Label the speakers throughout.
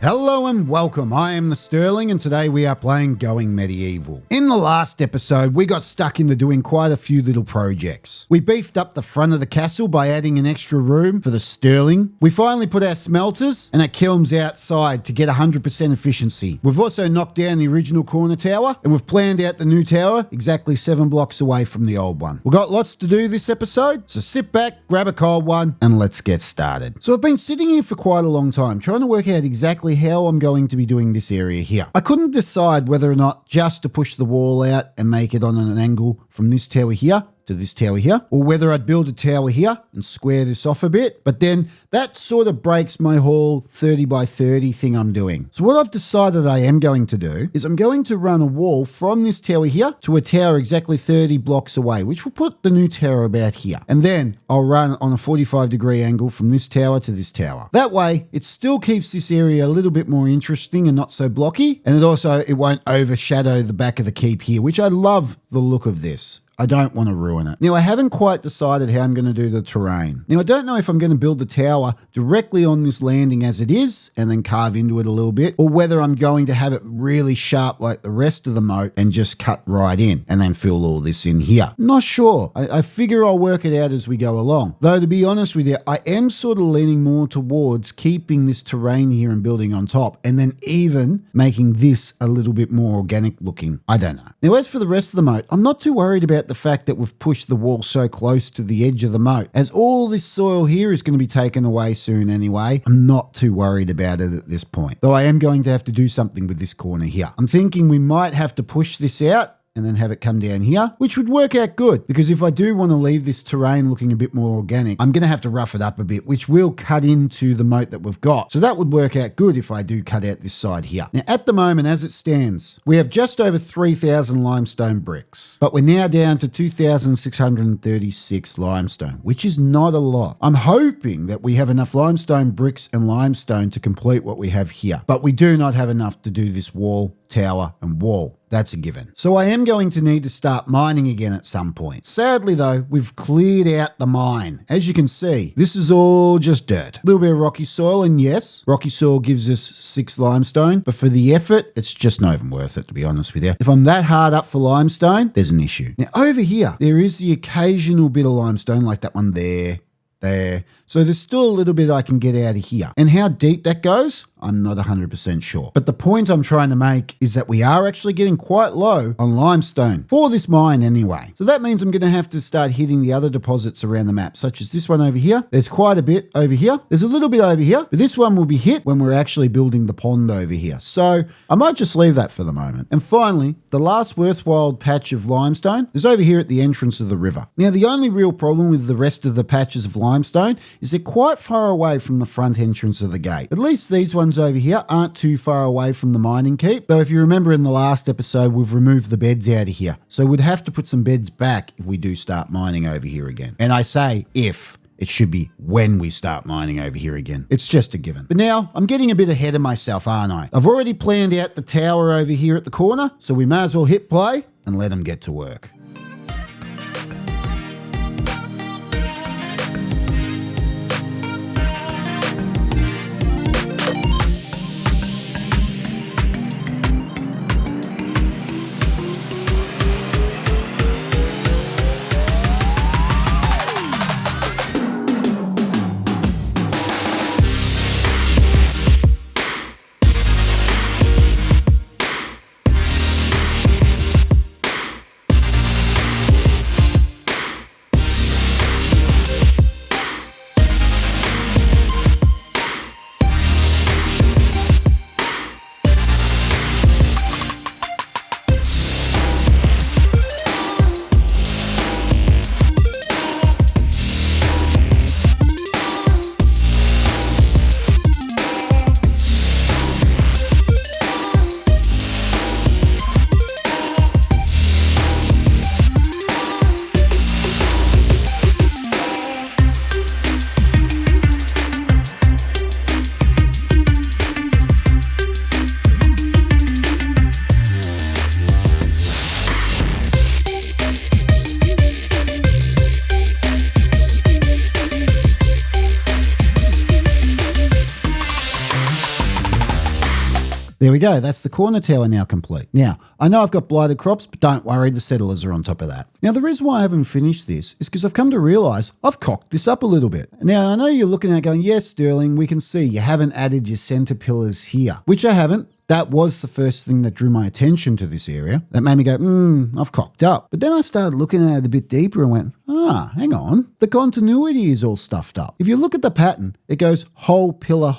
Speaker 1: Hello and welcome, I am the Sterling and today we are playing Going Medieval. In the last episode we got stuck into doing quite a few little projects. We beefed up the front of the castle by adding an extra room for the Sterling. We finally put our smelters and our kilns outside to get 100% efficiency. We've also knocked down the original corner tower and we've planned out the new tower exactly 7 blocks away from the old one. We've got lots to do this episode, so sit back, grab a cold one and let's get started. So I've been sitting here for quite a long time trying to work out exactly how I'm going to be doing this area here. I couldn't decide whether or not just to push the wall out and make it on an angle from this tower here to this tower here, or whether I'd build a tower here and square this off a bit, but then that sort of breaks my whole 30 by 30 thing I'm doing. So what I've decided I am going to do is I'm going to run a wall from this tower here to a tower exactly 30 blocks away, which will put the new tower about here. And then I'll run on a 45-degree angle from this tower to this tower. That way, it still keeps this area a little bit more interesting and not so blocky, and it won't overshadow the back of the keep here, which I love the look of this. I don't want to ruin it. Now, I haven't quite decided how I'm going to do the terrain. Now, I don't know if I'm going to build the tower directly on this landing as it is and then carve into it a little bit, or whether I'm going to have it really sharp like the rest of the moat and just cut right in and then fill all this in here. Not sure. I figure I'll work it out as we go along. Though, to be honest with you, I am sort of leaning more towards keeping this terrain here and building on top, and then even making this a little bit more organic looking. I don't know. Now, as for the rest of the moat, I'm not too worried about the fact that we've pushed the wall so close to the edge of the moat. As all this soil here is going to be taken away soon anyway, I'm not too worried about it at this point. Though I am going to have to do something with this corner here. I'm thinking we might have to push this out and then have it come down here, which would work out good, because if I do want to leave this terrain looking a bit more organic, I'm going to have to rough it up a bit, which will cut into the moat that we've got. So that would work out good if I do cut out this side here. Now, at the moment, as it stands, we have just over 3,000 limestone bricks, but we're now down to 2,636 limestone, which is not a lot. I'm hoping that we have enough limestone bricks and limestone to complete what we have here, but we do not have enough to do this wall, tower, and wall. That's a given. So I am going to need to start mining again at some point. Sadly though, we've cleared out the mine. As you can see, this is all just dirt. A little bit of rocky soil, and yes, rocky soil gives us 6 limestone, but for the effort, it's just not even worth it, to be honest with you. If I'm that hard up for limestone, there's an issue. Now over here, there is the occasional bit of limestone like that one there. So there's still a little bit I can get out of here. And how deep that goes, I'm not 100% sure. But the point I'm trying to make is that we are actually getting quite low on limestone for this mine anyway. So that means I'm going to have to start hitting the other deposits around the map, such as this one over here. There's quite a bit over here. There's a little bit over here, but this one will be hit when we're actually building the pond over here. So I might just leave that for the moment. And finally, the last worthwhile patch of limestone is over here at the entrance of the river. Now, the only real problem with the rest of the patches of limestone is they're quite far away from the front entrance of the gate. At least these ones over here aren't too far away from the mining keep, though if you remember in the last episode we've removed the beds out of here, so we'd have to put some beds back if we do start mining over here again. And I say if. It should be when we start mining over here again. It's just a given. But now, I'm getting a bit ahead of myself, aren't I? I've already planned out the tower over here at the corner, so we may as well hit play and let them get to work. There we go. That's the corner tower now complete. Now, I know I've got blighted crops, but don't worry, the settlers are on top of that. Now, the reason why I haven't finished this is because I've come to realise I've cocked this up a little bit. Now, I know you're looking at it going, yes, Sterling, we can see you haven't added your centre pillars here, which I haven't. That was the first thing that drew my attention to this area. That made me go, I've cocked up. But then I started looking at it a bit deeper and went, hang on. The continuity is all stuffed up. If you look at the pattern, it goes whole pillar,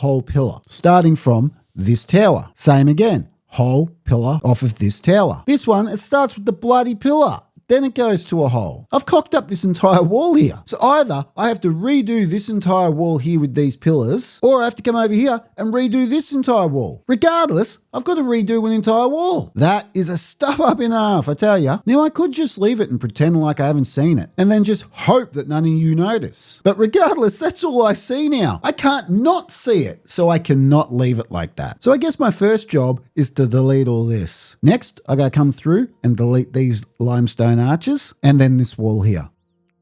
Speaker 1: starting from this tower. Same again, whole pillar off of this tower. This one, it starts with the bloody pillar. Then it goes to a hole. I've cocked up this entire wall here. So either I have to redo this entire wall here with these pillars, or I have to come over here and redo this entire wall. Regardless, I've got to redo an entire wall. That is a stuff up in half, I tell you. Now, I could just leave it and pretend like I haven't seen it, and then just hope that none of you notice. But regardless, that's all I see now. I can't not see it, so I cannot leave it like that. So I guess my first job is to delete all this. Next, I gotta come through and delete these limestone arches, and then this wall here.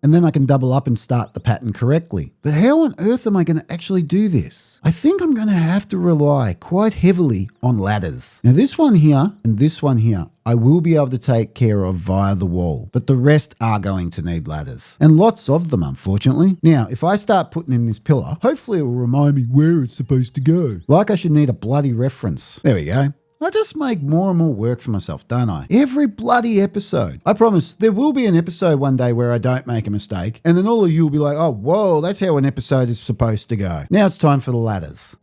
Speaker 1: And then I can double up and start the pattern correctly. But how on earth am I going to actually do this? I think I'm going to have to rely quite heavily on ladders. Now this one here and this one here, I will be able to take care of via the wall, but the rest are going to need ladders. And lots of them, unfortunately. Now, if I start putting in this pillar, hopefully it will remind me where it's supposed to go. Like I should need a bloody reference. There we go. I just make more and more work for myself, don't I? Every bloody episode. I promise there will be an episode one day where I don't make a mistake, and then all of you will be like, oh, whoa, that's how an episode is supposed to go. Now it's time for the ladders.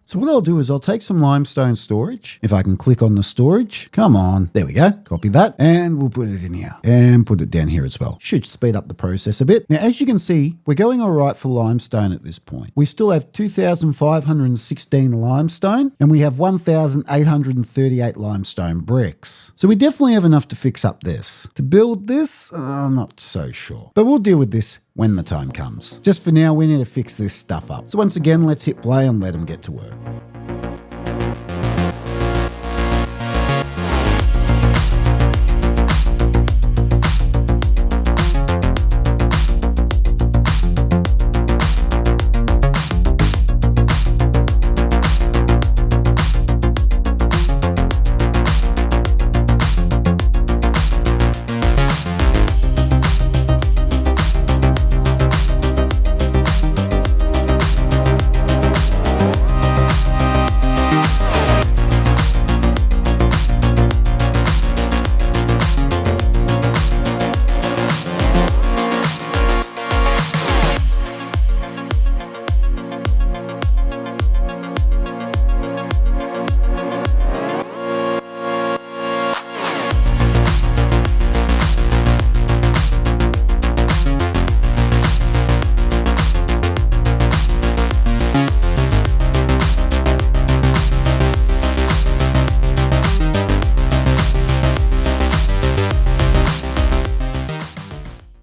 Speaker 1: So what I'll do is I'll take some limestone storage. If I can click on the storage, come on. There we go. Copy that. And we'll put it in here. And put it down here as well. Should speed up the process a bit. Now, as you can see, we're going all right for limestone at this point. We still have 2,516 limestone, and we have 1,838 limestone bricks. So we definitely have enough to fix up this. To build this, I'm not so sure. But we'll deal with this when the time comes. Just for now, we need to fix this stuff up. So once again, let's hit play and let them get to work.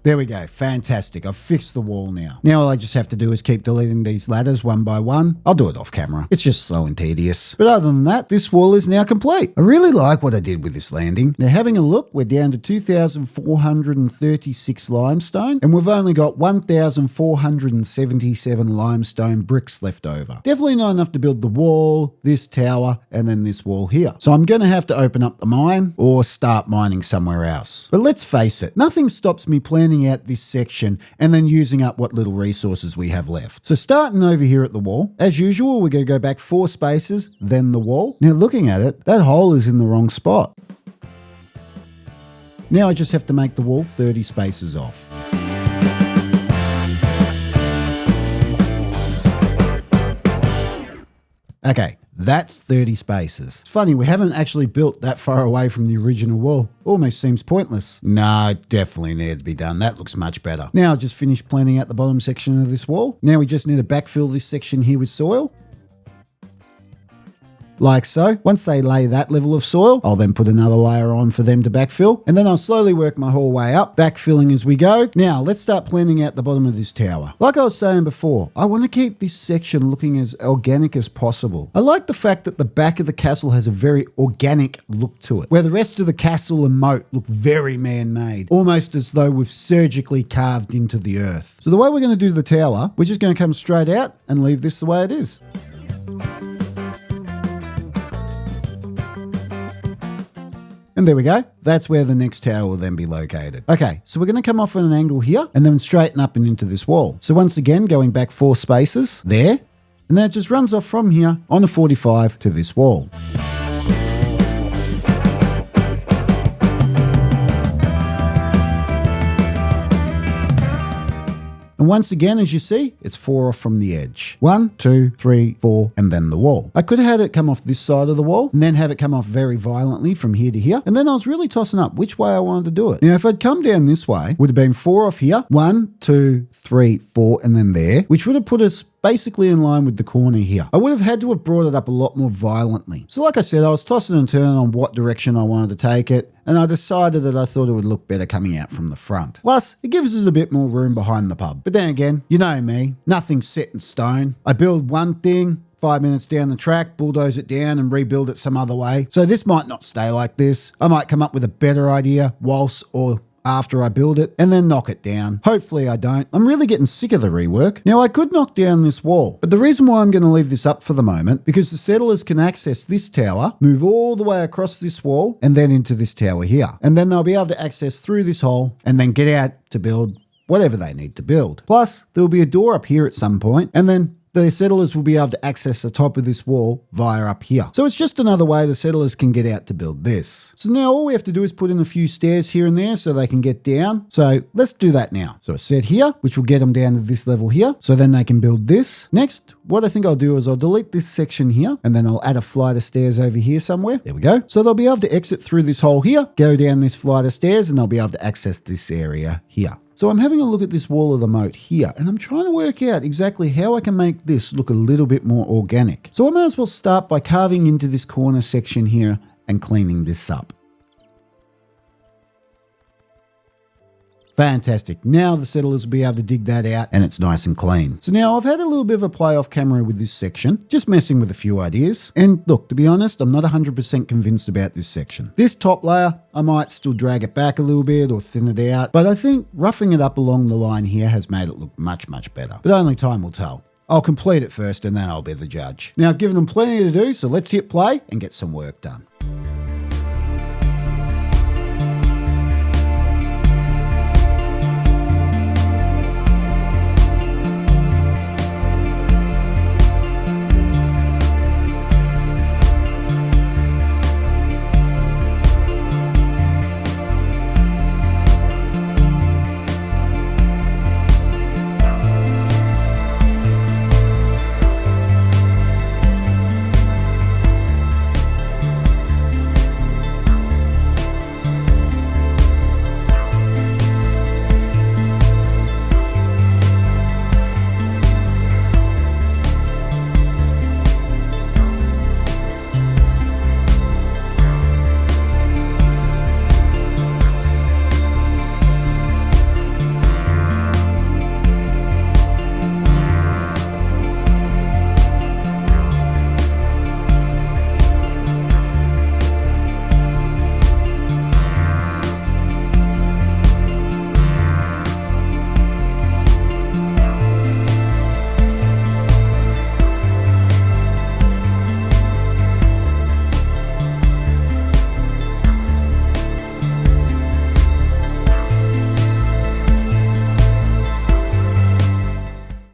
Speaker 1: There we go. Fantastic. I've fixed the wall now. Now all I just have to do is keep deleting these ladders one by one. I'll do it off camera. It's just slow and tedious. But other than that, this wall is now complete. I really like what I did with this landing. Now having a look, we're down to 2,436 limestone, and we've only got 1,477 limestone bricks left over. Definitely not enough to build the wall, this tower, and then this wall here. So I'm going to have to open up the mine or start mining somewhere else. But let's face it, nothing stops me planning out this section and then using up what little resources we have left. So starting over here at the wall, as usual, we're going to go back 4 spaces, then the wall. Now looking at it, that hole is in the wrong spot. Now I just have to make the wall 30 spaces off. Okay, that's 30 spaces. It's funny, we haven't actually built that far away from the original wall. Almost seems pointless. No, it definitely needed to be done. That looks much better. Now I've just finished planning out the bottom section of this wall. Now we just need to backfill this section here with soil. Like so. Once they lay that level of soil, I'll then put another layer on for them to backfill, and then I'll slowly work my whole way up, backfilling as we go. Now, let's start planning out the bottom of this tower. Like I was saying before, I want to keep this section looking as organic as possible. I like the fact that the back of the castle has a very organic look to it, where the rest of the castle and moat look very man-made, almost as though we've surgically carved into the earth. So the way we're going to do the tower, we're just going to come straight out and leave this the way it is. And there we go. That's where the next tower will then be located. Okay, so we're going to come off at an angle here and then straighten up and into this wall. So once again, going back 4 spaces there, and then it just runs off from here on a 45 to this wall. And once again, as you see, it's 4 off from the edge. 1, 2, 3, 4, and then the wall. I could have had it come off this side of the wall and then have it come off very violently from here to here. And then I was really tossing up which way I wanted to do it. Now, if I'd come down this way, it would have been 4 off here. 1, 2, 3, 4, and then there, which would have put us basically in line with the corner here. I would have had to have brought it up a lot more violently. So like I said, I was tossing and turning on what direction I wanted to take it, and I decided that I thought it would look better coming out from the front. Plus, it gives us a bit more room behind the pub. But then again, you know me, nothing's set in stone. I build one thing, 5 minutes down the track, bulldoze it down and rebuild it some other way. So this might not stay like this. I might come up with a better idea whilst or after I build it and then knock it down. Hopefully I don't. I'm really getting sick of the rework. Now I could knock down this wall, but the reason why I'm going to leave this up for the moment, because the settlers can access this tower, move all the way across this wall and then into this tower here. And then they'll be able to access through this hole and then get out to build whatever they need to build. Plus there'll be a door up here at some point, and then the settlers will be able to access the top of this wall via up here. So it's just another way the settlers can get out to build this. So now all we have to do is put in a few stairs here and there so they can get down. So let's do that now. So a set here, which will get them down to this level here. So then they can build this. Next, what I think I'll do is I'll delete this section here and then I'll add a flight of stairs over here somewhere. There we go. So they'll be able to exit through this hole here, go down this flight of stairs, and they'll be able to access this area here. So I'm having a look at this wall of the moat here, and I'm trying to work out exactly how I can make this look a little bit more organic. So I might as well start by carving into this corner section here and cleaning this up. Fantastic. Now the settlers will be able to dig that out and it's nice and clean. So now I've had a little bit of a play off camera with this section, just messing with a few ideas. And look, to be honest, I'm not 100% convinced about this section. This top layer, I might still drag it back a little bit or thin it out, but I think roughing it up along the line here has made it look much, much better. But only time will tell. I'll complete it first and then I'll be the judge. Now I've given them plenty to do, so let's hit play and get some work done.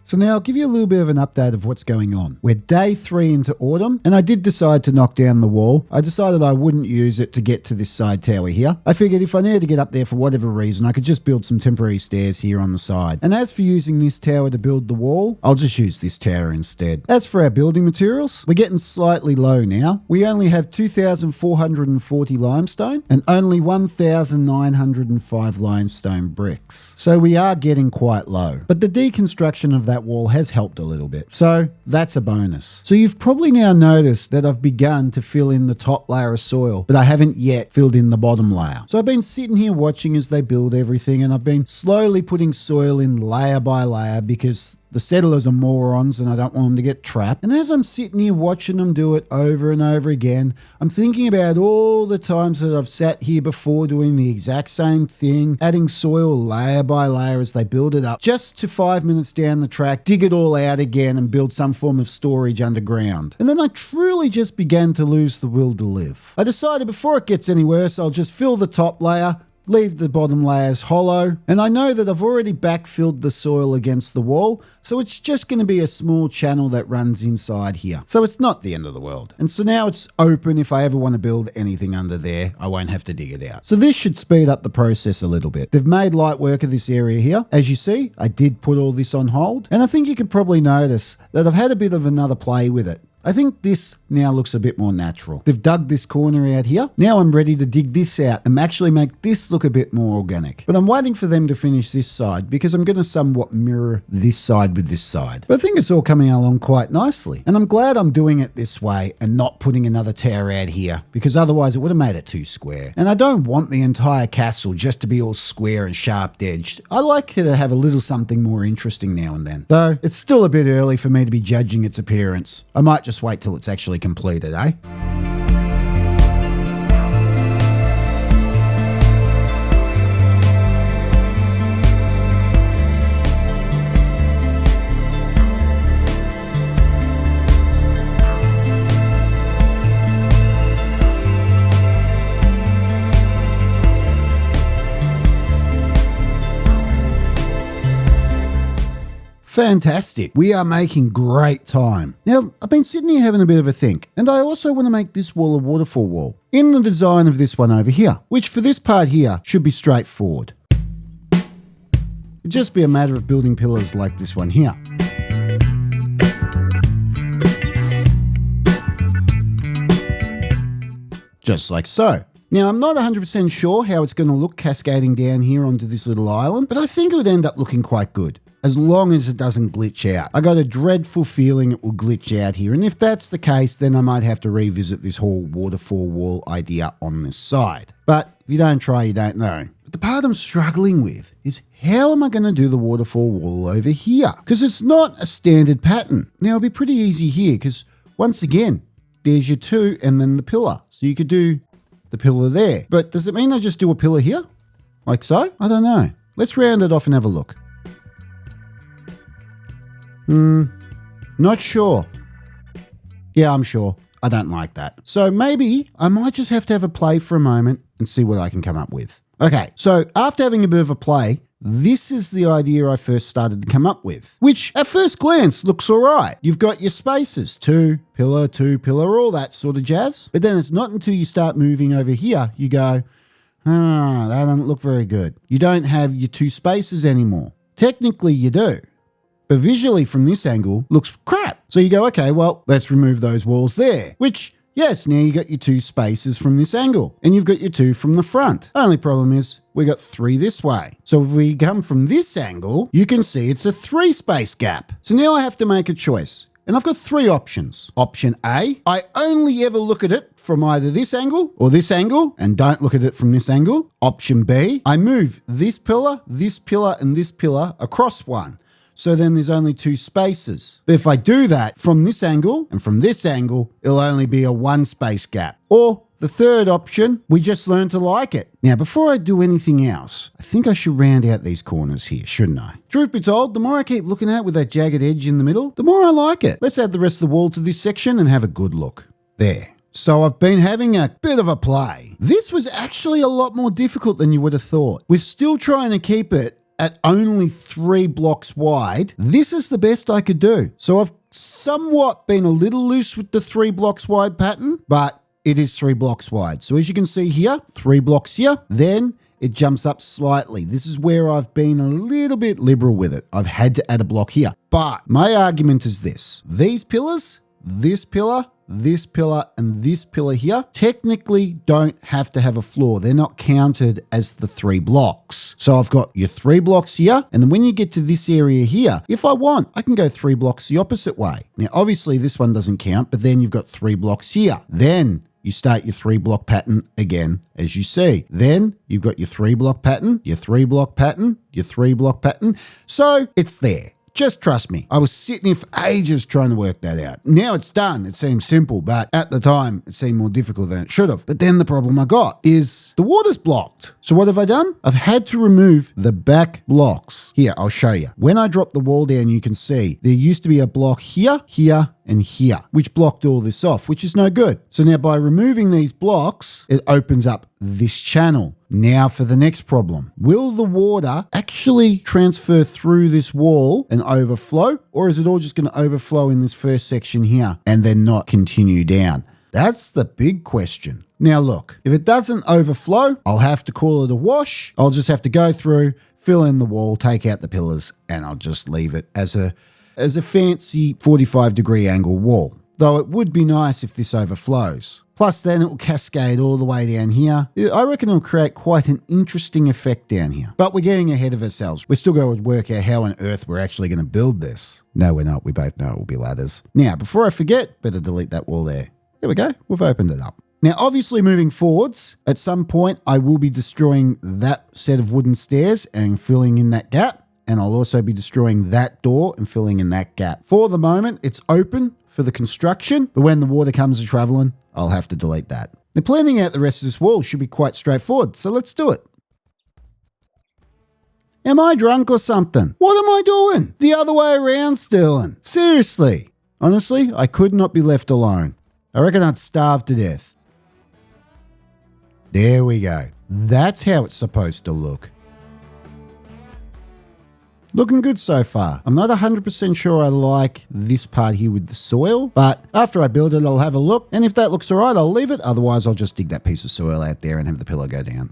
Speaker 1: So now I'll give you a little bit of an update of what's going on. We're day 3 into autumn, and I did decide to knock down the wall. I decided I wouldn't use it to get to this side tower here. I figured if I needed to get up there for whatever reason, I could just build some temporary stairs here on the side. And as for using this tower to build the wall, I'll just use this tower instead. As for our building materials, we're getting slightly low now. We only have 2,440 limestone and only 1,905 limestone bricks. So we are getting quite low. But the deconstruction of that wall has helped a little bit. So that's a bonus. So you've probably now noticed that I've begun to fill in the top layer of soil, but I haven't yet filled in the bottom layer. So I've been sitting here watching as they build everything, and I've been slowly putting soil in layer by layer because The settlers are morons and I don't want them to get trapped. And as I'm sitting here watching them do it over and over again, I'm thinking about all the times that I've sat here before doing the exact same thing, adding soil layer by layer as they build it up, just to 5 minutes down the track, dig it all out again and build some form of storage underground. And then I truly just began to lose the will to live. I decided before it gets any worse, I'll just fill the top layer, leave the bottom layers hollow, and I know that I've already backfilled the soil against the wall, so it's just going to be a small channel that runs inside here. So it's not the end of the world. And so now it's open. If I ever want to build anything under there, I won't have to dig it out. So this should speed up the process a little bit. They've made light work of this area here. As you see, I did put all this on hold, and I think you can probably notice that I've had a bit of another play with it. I think this now looks a bit more natural. They've dug this corner out here. Now I'm ready to dig this out and actually make this look a bit more organic. But I'm waiting for them to finish this side because I'm going to somewhat mirror this side with this side. But I think it's all coming along quite nicely. And I'm glad I'm doing it this way and not putting another tower out here because otherwise it would have made it too square. And I don't want the entire castle just to be all square and sharp-edged. I like it to have a little something more interesting now and then. Though it's still a bit early for me to be judging its appearance. I might just wait till it's actually completed, eh? Fantastic. We are making great time. Now, I've been sitting here having a bit of a think, and I also want to make this wall a waterfall wall in the design of this one over here, which for this part here should be straightforward. It'd just be a matter of building pillars like this one here. Just like so. Now, I'm not 100% sure how it's going to look cascading down here onto this little island, but I think it would end up looking quite good. As long as it doesn't glitch out. I got a dreadful feeling it will glitch out here, and if that's the case, then I might have to revisit this whole waterfall wall idea on this side. But if you don't try, you don't know. But the part I'm struggling with is how am I going to do the waterfall wall over here? Because it's not a standard pattern. Now, it'll be pretty easy here, because once again, there's your two and then the pillar. So you could do the pillar there. But does it mean I just do a pillar here? Like so? I don't know. Let's round it off and have a look. Not sure. Yeah, I'm sure. I don't like that. So maybe I might just have to have a play for a moment and see what I can come up with. Okay, so after having a bit of a play, this is the idea I first started to come up with, which at first glance looks all right. You've got your spaces, two pillar, all that sort of jazz. But then it's not until you start moving over here, you go, that doesn't look very good. You don't have your two spaces anymore. Technically you do. But visually from this angle looks crap. So you go, okay, well, let's remove those walls there, which, yes, now you got your two spaces from this angle and you've got your two from the front. Only problem is we got three this way. So if we come from this angle, you can see it's a 3-space gap. So now I have to make a choice. And I've got three options. Option A, I only ever look at it from either this angle or this angle and don't look at it from this angle. Option B, I move this pillar, and this pillar across one. So then there's only two spaces. But if I do that from this angle and from this angle, it'll only be a 1-space gap. Or the third option, we just learn to like it. Now, before I do anything else, I think I should round out these corners here, shouldn't I? Truth be told, the more I keep looking at with that jagged edge in the middle, the more I like it. Let's add the rest of the wall to this section and have a good look. There. So I've been having a bit of a play. This was actually a lot more difficult than you would have thought. We're still trying to keep it at only 3 blocks wide. This is the best I could do. So I've somewhat been a little loose with the 3 blocks wide pattern, but it is 3 blocks wide. So as you can see here, 3 blocks here, then it jumps up slightly. This is where I've been a little bit liberal with it. I've had to add a block here. But my argument is this. These pillars, this pillar, and this pillar here technically don't have to have a floor. They're not counted as the 3 blocks. So I've got your 3 blocks here, and then when you get to this area here, if I want, I can go 3 blocks the opposite way. Now, obviously this one doesn't count, but then you've got 3 blocks here. Then you start your 3 block pattern again, as you see. Then you've got your 3 block pattern, your 3 block pattern, your 3 block pattern. So it's there. Just trust me. I was sitting here for ages trying to work that out. Now it's done. It seems simple, but at the time it seemed more difficult than it should have. But then the problem I got is the water's blocked. So what have I done? I've had to remove the back blocks. Here, I'll show you. When I drop the wall down, you can see there used to be a block here, here, and here, which blocked all this off, which is no good. So now by removing these blocks, it opens up this channel. Now for the next problem. Will the water actually transfer through this wall and overflow, or is it all just going to overflow in this first section here and then not continue down? That's the big question. Now look, if it doesn't overflow, I'll have to call it a wash. I'll just have to go through, fill in the wall, take out the pillars, and I'll just leave it as a fancy 45-degree angle wall. Though it would be nice if this overflows. Plus then it will cascade all the way down here. I reckon it'll create quite an interesting effect down here. But we're getting ahead of ourselves. We're still going to work out how on earth we're actually going to build this. No, we're not. We both know it will be ladders. Now, before I forget, better delete that wall there. There we go. We've opened it up. Now, obviously moving forwards, at some point I will be destroying that set of wooden stairs and filling in that gap. And I'll also be destroying that door and filling in that gap. For the moment, it's open for the construction, but when the water comes to traveling, I'll have to delete that. Now, planning out the rest of this wall should be quite straightforward, so let's do it. Am I drunk or something? What am I doing? The other way around, Sterling. Seriously. Honestly, I could not be left alone. I reckon I'd starve to death. There we go. That's how it's supposed to look. Looking good so far. I'm not 100% sure I like this part here with the soil, but after I build it, I'll have a look. And if that looks all right, I'll leave it. Otherwise, I'll just dig that piece of soil out there and have the pillar go down.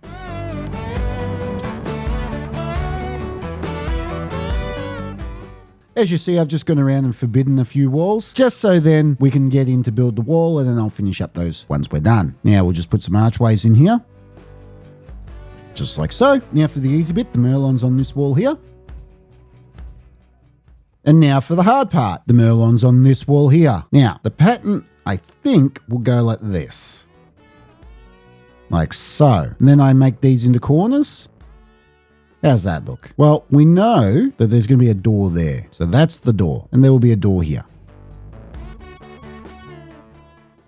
Speaker 1: As you see, I've just gone around and forbidden a few walls, just so then we can get in to build the wall, and then I'll finish up those once we're done. Now we'll just put some archways in here. Just like so. Now for the easy bit, the merlons on this wall here. And now for the hard part, the merlons on this wall here. Now, the pattern, I think, will go like this. Like so. And then I make these into corners. How's that look? Well, we know that there's going to be a door there. So that's the door. And there will be a door here.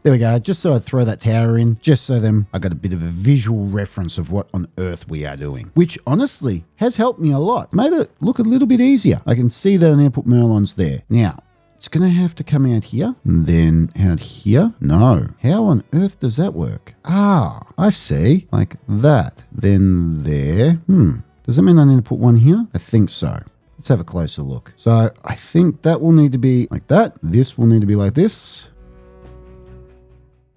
Speaker 1: There we go, just so I throw that tower in, just so then I got a bit of a visual reference of what on earth we are doing, which honestly has helped me a lot. Made it look a little bit easier. I can see that I need to put merlons there. Now, it's going to have to come out here, and then out here. No. How on earth does that work? Ah, I see. Like that. Then there. Does that mean I need to put one here? I think so. Let's have a closer look. So I think that will need to be like that. This will need to be like this.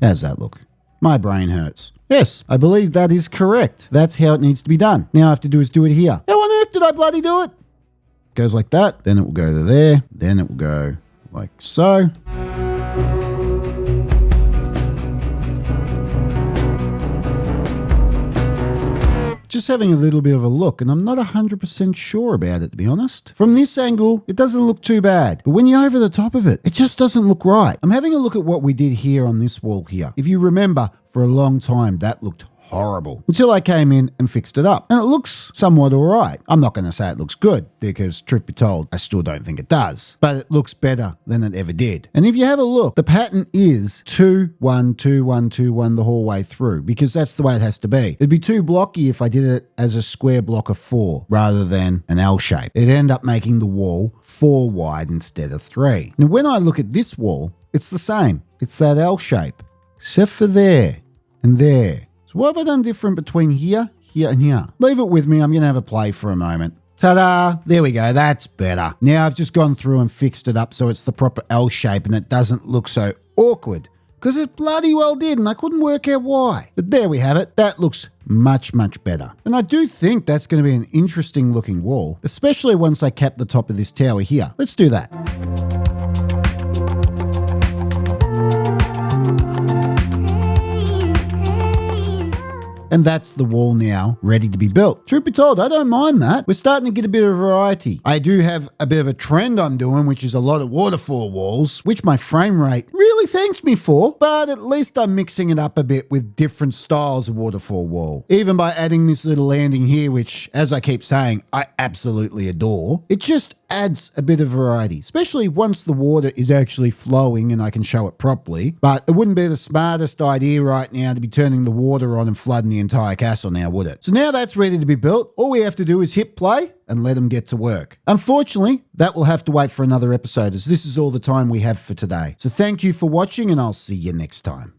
Speaker 1: How's that look? My brain hurts. Yes, I believe that is correct. That's how it needs to be done. Now all I have to do is do it here. How on earth did I bloody do it? Goes like that, then it will go to there, then it will go like so. Just having a little bit of a look, and I'm not 100% sure about it, to be honest. From this angle, it doesn't look too bad, but when you're over the top of it, it just doesn't look right. I'm having a look at what we did here on this wall here. If you remember, for a long time, that looked horrible until I came in and fixed it up, and it looks somewhat all right. I'm not going to say it looks good because, truth be told, I still don't think it does, but it looks better than it ever did. And if you have a look, the pattern is 2 1 2 1 2 1 the whole way through, because that's the way it has to be. It'd be too blocky if I did it as a square block of 4 rather than an L shape. It'd end up making the wall 4 wide instead of 3. Now when I look at this wall, it's the same. It's that L shape, except for there and there. What have I done different between here, here, and here? Leave it with me. I'm going to have a play for a moment. Ta-da! There we go. That's better. Now I've just gone through and fixed it up so it's the proper L shape and it doesn't look so awkward. Because it bloody well did, and I couldn't work out why. But there we have it. That looks much, much better. And I do think that's going to be an interesting looking wall, especially once I cap the top of this tower here. Let's do that. And that's the wall now ready to be built. Truth be told, I don't mind that. We're starting to get a bit of variety. I do have a bit of a trend I'm doing, which is a lot of waterfall walls, which my frame rate really thanks me for, but at least I'm mixing it up a bit with different styles of waterfall wall. Even by adding this little landing here, which, as I keep saying, I absolutely adore. It just adds a bit of variety, especially once the water is actually flowing and I can show it properly. But it wouldn't be the smartest idea right now to be turning the water on and flooding the entire castle now, would it? So now that's ready to be built, all we have to do is hit play and let them get to work. Unfortunately, that will have to wait for another episode, as this is all the time we have for today. So thank you for watching, and I'll see you next time.